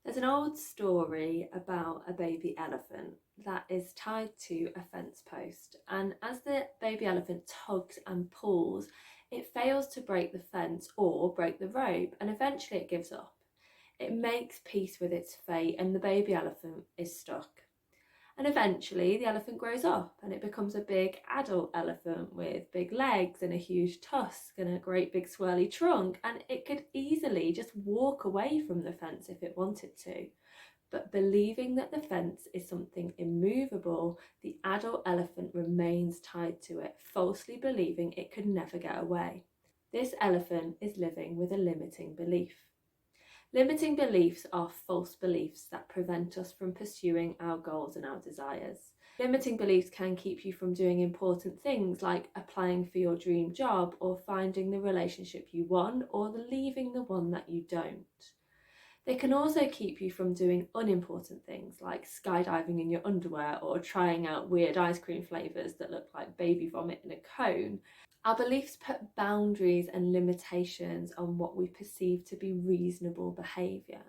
There's an old story about a baby elephant that is tied to a fence post, and as the baby elephant tugs and pulls, it fails to break the fence or break the rope, and eventually it gives up. It makes peace with its fate, and the baby elephant is stuck. And eventually the elephant grows up and it becomes a big adult elephant with big legs and a huge tusk and a great big swirly trunk, and it could easily just walk away from the fence if it wanted to. But believing that the fence is something immovable, the adult elephant remains tied to it, falsely believing it could never get away. This elephant is living with a limiting belief. Limiting beliefs are false beliefs that prevent us from pursuing our goals and our desires. Limiting beliefs can keep you from doing important things like applying for your dream job or finding the relationship you want or leaving the one that you don't. They can also keep you from doing unimportant things like skydiving in your underwear or trying out weird ice cream flavours that look like baby vomit in a cone. Our beliefs put boundaries and limitations on what we perceive to be reasonable behaviour.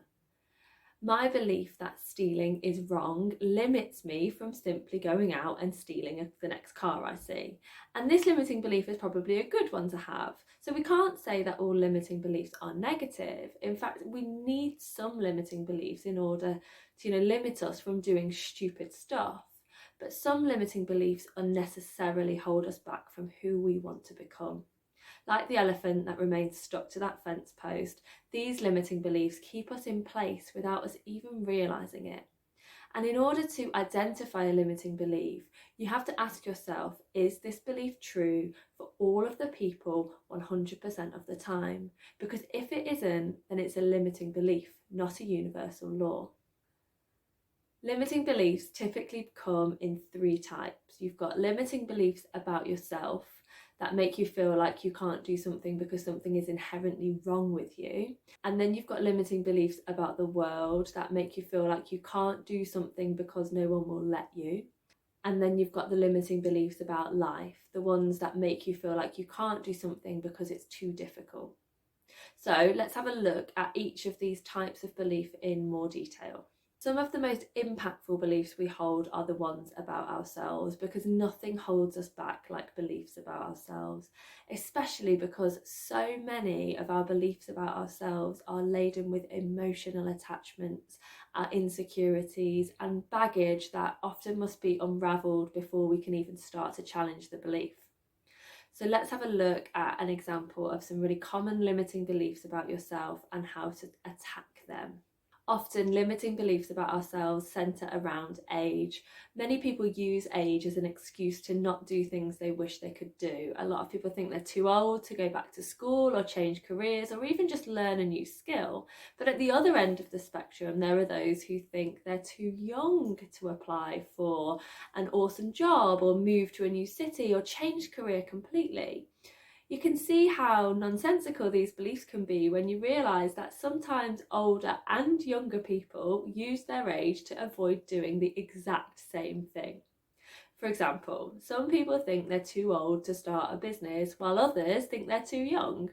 My belief that stealing is wrong limits me from simply going out and stealing the next car I see. And this limiting belief is probably a good one to have. So we can't say that all limiting beliefs are negative. In fact, we need some limiting beliefs in order to, limit us from doing stupid stuff. But some limiting beliefs unnecessarily hold us back from who we want to become. Like the elephant that remains stuck to that fence post, these limiting beliefs keep us in place without us even realising it. And in order to identify a limiting belief, you have to ask yourself, is this belief true for all of the people 100% of the time? Because if it isn't, then it's a limiting belief, not a universal law. Limiting beliefs typically come in three types. You've got limiting beliefs about yourself that make you feel like you can't do something because something is inherently wrong with you. And then you've got limiting beliefs about the world that make you feel like you can't do something because no one will let you. And then you've got the limiting beliefs about life, the ones that make you feel like you can't do something because it's too difficult. So let's have a look at each of these types of belief in more detail. Some of the most impactful beliefs we hold are the ones about ourselves, because nothing holds us back like beliefs about ourselves, especially because so many of our beliefs about ourselves are laden with emotional attachments, our insecurities and baggage that often must be unravelled before we can even start to challenge the belief. So let's have a look at an example of some really common limiting beliefs about yourself and how to attack them. Often limiting beliefs about ourselves centre around age. Many people use age as an excuse to not do things they wish they could do. A lot of people think they're too old to go back to school or change careers or even just learn a new skill. But at the other end of the spectrum, there are those who think they're too young to apply for an awesome job or move to a new city or change career completely. You can see how nonsensical these beliefs can be when you realise that sometimes older and younger people use their age to avoid doing the exact same thing. For example, some people think they're too old to start a business while others think they're too young.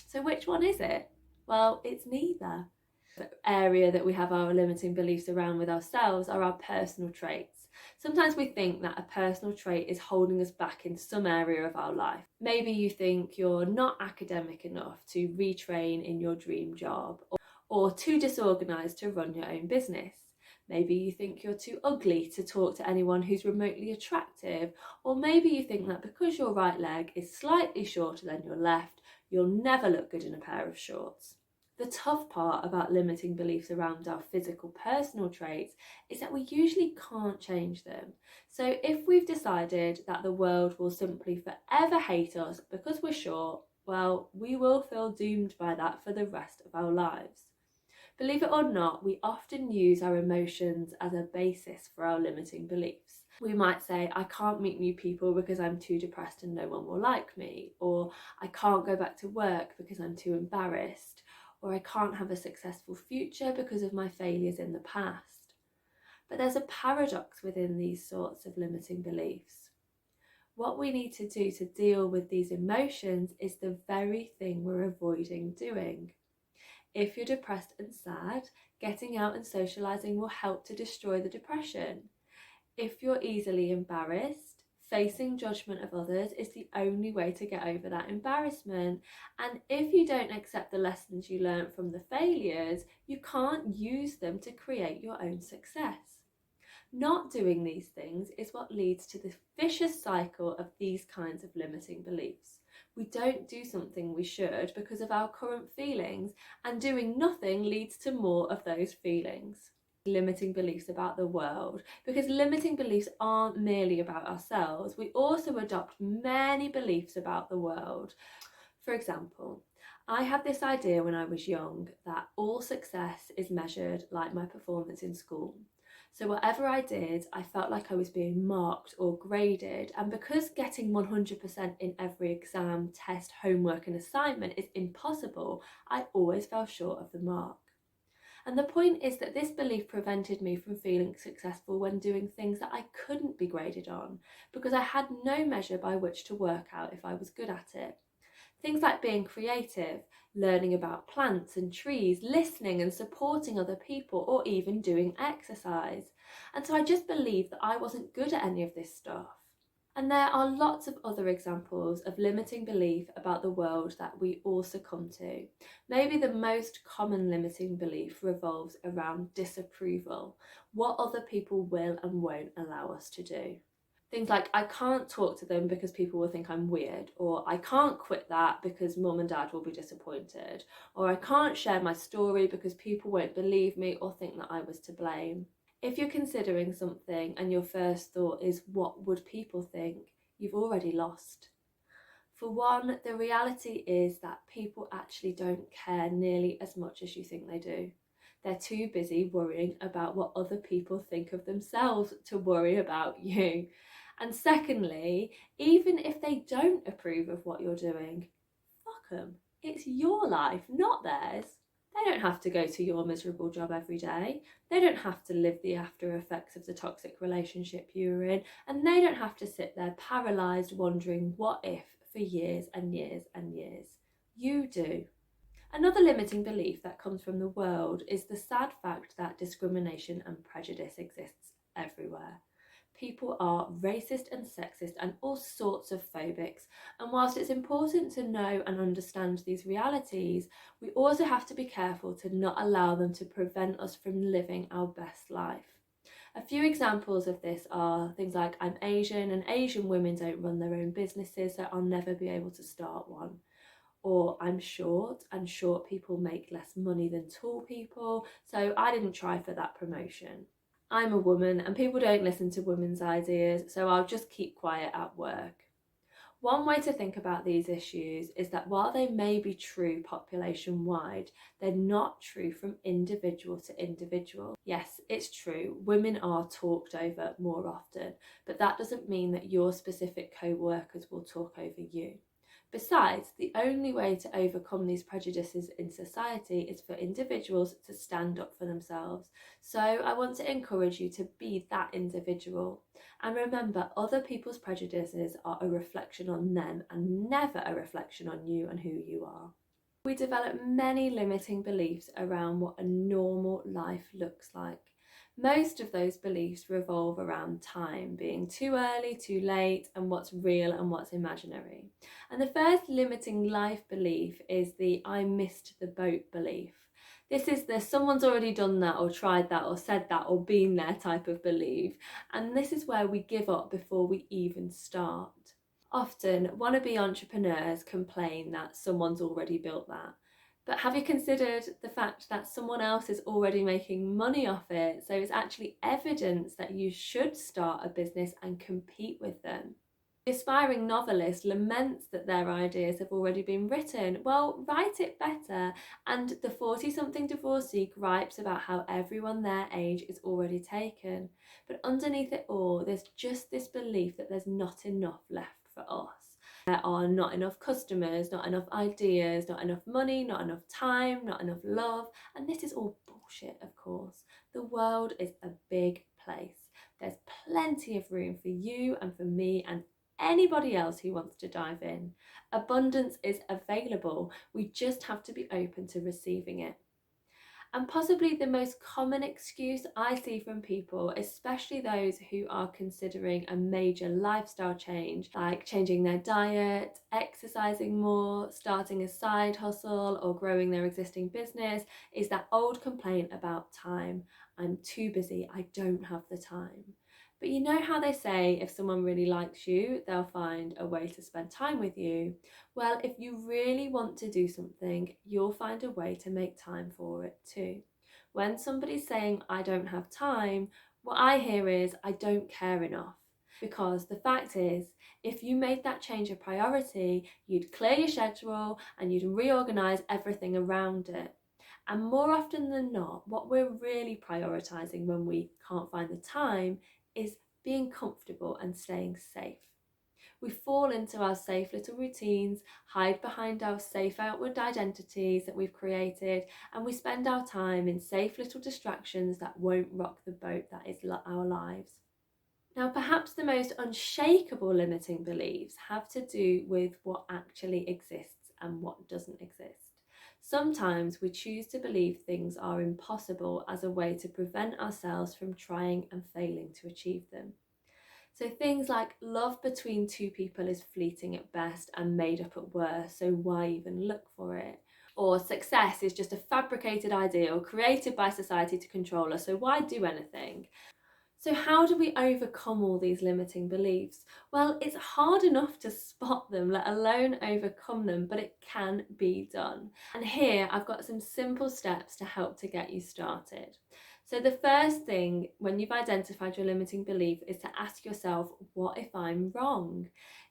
So which one is it? Well, it's neither. The area that we have our limiting beliefs around with ourselves are our personal traits. Sometimes we think that a personal trait is holding us back in some area of our life. Maybe you think you're not academic enough to retrain in your dream job, or too disorganised to run your own business. Maybe you think you're too ugly to talk to anyone who's remotely attractive, or maybe you think that because your right leg is slightly shorter than your left, you'll never look good in a pair of shorts. The tough part about limiting beliefs around our physical personal traits is that we usually can't change them. So if we've decided that the world will simply forever hate us because we're short, well, we will feel doomed by that for the rest of our lives. Believe it or not, we often use our emotions as a basis for our limiting beliefs. We might say, I can't meet new people because I'm too depressed and no one will like me, or I can't go back to work because I'm too embarrassed, or I can't have a successful future because of my failures in the past. But there's a paradox within these sorts of limiting beliefs. What we need to do to deal with these emotions is the very thing we're avoiding doing. If you're depressed and sad, getting out and socialising will help to destroy the depression. If you're easily embarrassed, facing judgment of others is the only way to get over that embarrassment. And if you don't accept the lessons you learned from the failures, you can't use them to create your own success. Not doing these things is what leads to the vicious cycle of these kinds of limiting beliefs. We don't do something we should because of our current feelings, and doing nothing leads to more of those feelings. Limiting beliefs about the world, because limiting beliefs aren't merely about ourselves. We also adopt many beliefs about the world. For example, I had this idea when I was young that all success is measured like my performance in school. So whatever I did, I felt like I was being marked or graded, and because getting 100% in every exam, test, homework and assignment is impossible, I always fell short of the mark. And the point is that this belief prevented me from feeling successful when doing things that I couldn't be graded on, because I had no measure by which to work out if I was good at it. Things like being creative, learning about plants and trees, listening and supporting other people, or even doing exercise. And so I just believed that I wasn't good at any of this stuff. And there are lots of other examples of limiting belief about the world that we all succumb to. Maybe the most common limiting belief revolves around disapproval, what other people will and won't allow us to do. Things like, I can't talk to them because people will think I'm weird, or I can't quit that because mum and dad will be disappointed, or I can't share my story because people won't believe me or think that I was to blame. If you're considering something and your first thought is, what would people think? You've already lost. For one, the reality is that people actually don't care nearly as much as you think they do. They're too busy worrying about what other people think of themselves to worry about you. And secondly, even if they don't approve of what you're doing, fuck them. It's your life, not theirs. They don't have to go to your miserable job every day. They don't have to live the after effects of the toxic relationship you were in. And they don't have to sit there paralysed wondering what if for years and years and years. You do. Another limiting belief that comes from the world is the sad fact that discrimination and prejudice exists everywhere. People are racist and sexist and all sorts of phobics, and whilst it's important to know and understand these realities, we also have to be careful to not allow them to prevent us from living our best life. A few examples of this are things like, I'm Asian and Asian women don't run their own businesses, so I'll never be able to start one. Or I'm short and short people make less money than tall people, so I didn't try for that promotion. I'm a woman and people don't listen to women's ideas, so I'll just keep quiet at work. One way to think about these issues is that while they may be true population-wide, they're not true from individual to individual. Yes, it's true, women are talked over more often, but that doesn't mean that your specific co-workers will talk over you. Besides, the only way to overcome these prejudices in society is for individuals to stand up for themselves. So I want to encourage you to be that individual. And remember, other people's prejudices are a reflection on them and never a reflection on you and who you are. We develop many limiting beliefs around what a normal life looks like. Most of those beliefs revolve around time, being too early, too late, and what's real and what's imaginary. And the first limiting life belief is the I missed the boat belief. This is the someone's already done that or tried that or said that or been there type of belief. And this is where we give up before we even start. Often, wannabe entrepreneurs complain that someone's already built that. But have you considered the fact that someone else is already making money off it? So it's actually evidence that you should start a business and compete with them. The aspiring novelist laments that their ideas have already been written. Well, write it better. And the 40-something divorcee gripes about how everyone their age is already taken. But underneath it all, there's just this belief that there's not enough left for us. There are not enough customers, not enough ideas, not enough money, not enough time, not enough love. And this is all bullshit, of course. The world is a big place. There's plenty of room for you and for me and anybody else who wants to dive in. Abundance is available. We just have to be open to receiving it. And possibly the most common excuse I see from people, especially those who are considering a major lifestyle change, like changing their diet, exercising more, starting a side hustle, or growing their existing business, is that old complaint about time. I'm too busy, I don't have the time. But you know how they say if someone really likes you, they'll find a way to spend time with you? Well, if you really want to do something, you'll find a way to make time for it too. When somebody's saying, I don't have time, what I hear is, I don't care enough. Because the fact is, if you made that change a priority, you'd clear your schedule and you'd reorganize everything around it. And more often than not, what we're really prioritizing when we can't find the time is being comfortable and staying safe. We fall into our safe little routines, hide behind our safe outward identities that we've created, and we spend our time in safe little distractions that won't rock the boat that is our lives. Now, perhaps the most unshakable limiting beliefs have to do with what actually exists and what doesn't exist. Sometimes we choose to believe things are impossible as a way to prevent ourselves from trying and failing to achieve them. So things like love between two people is fleeting at best and made up at worst, so why even look for it? Or success is just a fabricated ideal created by society to control us, so why do anything? So how do we overcome all these limiting beliefs? Well, it's hard enough to spot them, let alone overcome them, but it can be done. And here I've got some simple steps to help to get you started. So the first thing when you've identified your limiting belief is to ask yourself, what if I'm wrong?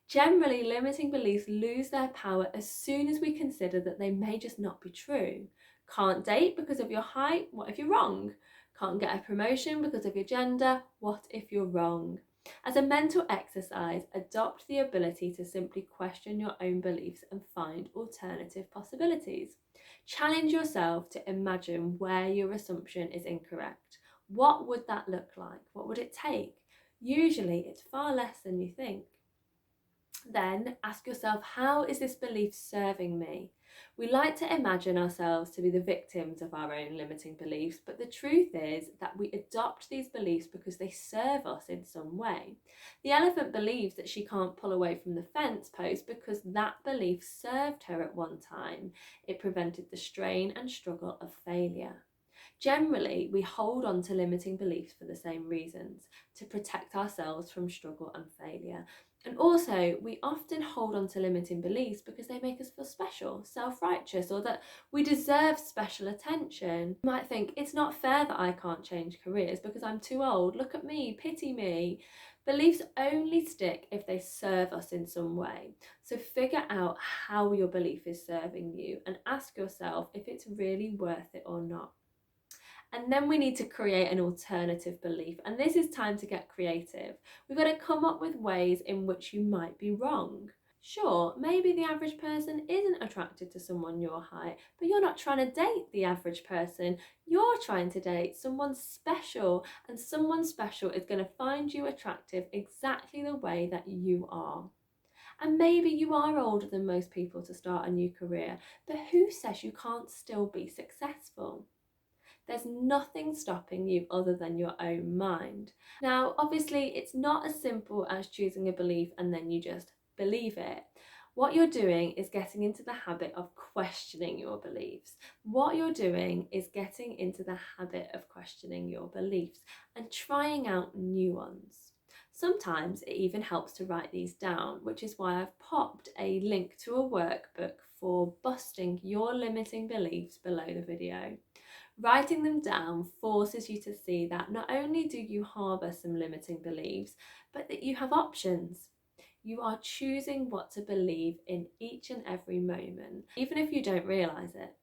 Generally, limiting beliefs lose their power as soon as we consider that they may just not be true. Can't date because of your height? What if you're wrong? Can't get a promotion because of your gender? What if you're wrong? As a mental exercise, adopt the ability to simply question your own beliefs and find alternative possibilities. Challenge yourself to imagine where your assumption is incorrect. What would that look like? What would it take? Usually it's far less than you think. Then ask yourself, how is this belief serving me? We like to imagine ourselves to be the victims of our own limiting beliefs, but the truth is that we adopt these beliefs because they serve us in some way. The elephant believes that she can't pull away from the fence post because that belief served her at one time. It prevented the strain and struggle of failure. Generally, we hold on to limiting beliefs for the same reasons, to protect ourselves from struggle and failure. And also, we often hold on to limiting beliefs because they make us feel special, self-righteous, or that we deserve special attention. You might think, it's not fair that I can't change careers because I'm too old. Look at me, pity me. Beliefs only stick if they serve us in some way. So figure out how your belief is serving you and ask yourself if it's really worth it or not. And then we need to create an alternative belief. And this is time to get creative. We've got to come up with ways in which you might be wrong. Sure, maybe the average person isn't attracted to someone your height, but you're not trying to date the average person. You're trying to date someone special, and someone special is going to find you attractive exactly the way that you are. And maybe you are older than most people to start a new career, but who says you can't still be successful? There's nothing stopping you other than your own mind. Now, obviously, it's not as simple as choosing a belief and then you just believe it. What you're doing is getting into the habit of questioning your beliefs. What you're doing is getting into the habit of questioning your beliefs and trying out new ones. Sometimes it even helps to write these down, which is why I've popped a link to a workbook for busting your limiting beliefs below the video. Writing them down forces you to see that not only do you harbour some limiting beliefs, but that you have options. You are choosing what to believe in each and every moment, even if you don't realise it.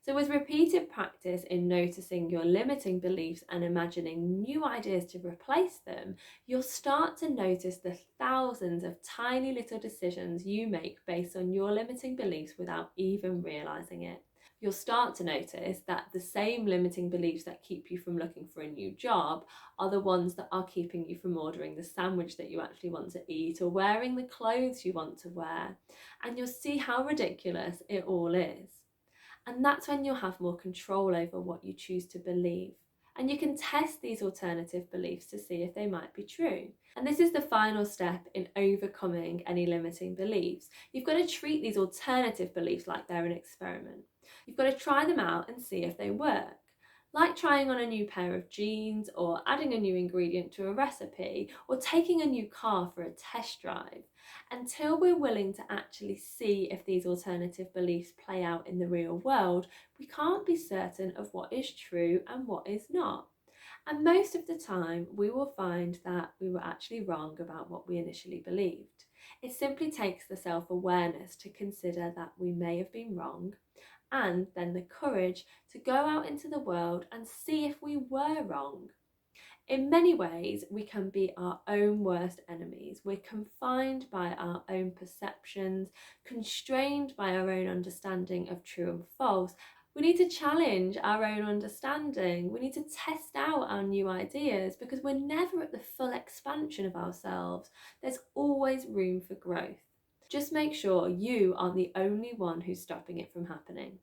So with repeated practice in noticing your limiting beliefs and imagining new ideas to replace them, you'll start to notice the thousands of tiny little decisions you make based on your limiting beliefs without even realising it. You'll start to notice that the same limiting beliefs that keep you from looking for a new job are the ones that are keeping you from ordering the sandwich that you actually want to eat or wearing the clothes you want to wear. And you'll see how ridiculous it all is. And that's when you'll have more control over what you choose to believe. And you can test these alternative beliefs to see if they might be true. And this is the final step in overcoming any limiting beliefs. You've got to treat these alternative beliefs like they're an experiment. You've got to try them out and see if they work. Like trying on a new pair of jeans, or adding a new ingredient to a recipe, or taking a new car for a test drive. Until we're willing to actually see if these alternative beliefs play out in the real world, we can't be certain of what is true and what is not. And most of the time, we will find that we were actually wrong about what we initially believed. It simply takes the self-awareness to consider that we may have been wrong, and then the courage to go out into the world and see if we were wrong. In many ways, we can be our own worst enemies. We're confined by our own perceptions, constrained by our own understanding of true and false. We need to challenge our own understanding. We need to test out our new ideas, because we're never at the full expansion of ourselves. There's always room for growth. Just make sure you aren't the only one who's stopping it from happening.